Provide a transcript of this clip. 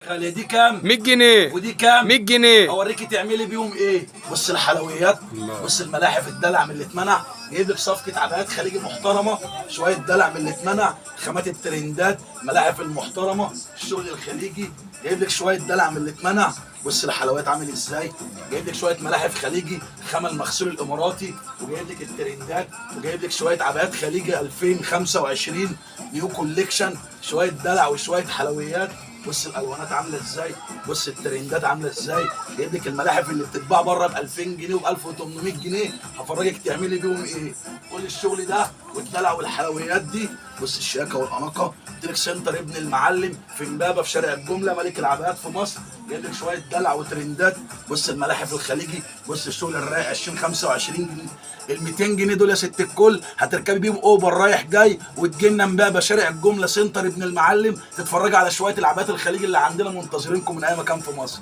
غالية. دي كام؟ 100 جنيه. ودي كام؟ 100 جنيه. اوريكي تعملي بيهم ايه. بص الحلويات، بص الملاحف الدلع من اللي اتمنع، جايب لك صفقة عبايات خليجي محترمة، شوية دلع من اللي اتمنع، خامات الترندات، ملاحف المحترمة، الشغل الخليجي، جايب لك شوية دلع من اللي اتمنع. بص الحلويات عامل ازاي، جايب لك شويه ملاحف خليجي، خامه المغسول الاماراتي، وجايب لك الترندات، وجايب لك شويه عبايات خليجي 2025 نيو كوليكشن، شويه دلع وشويه حلويات. بص الالوانات عامله ازاي، بص الترندات عامله ازاي، جايب لك الملاحف اللي بتتباع بره ب 2000 جنيه وب 1800 جنيه، هفرجك تعملي بيهم ايه. كل الشغل ده والدلع والحلويات دي. بص الشياكه والاناقه. قلت لك سنتر ابن المعلم في امبابه في شارع الجمله، ملك العبايات في مصر، جايب لك شويه دلع وترندات. بص الملاحف الخليجي، بص الشغل الرايق 2025 جنيه. ال 200 جنيه دول يا ست الكل هتركبي بيهم اوبر رايح جاي وتجي لنا امبابه شارع الجمله سنتر ابن المعلم، تتفرجي على شويه العبايات الخليجي اللي عندنا منتظرينكم من اي مكان في مصر.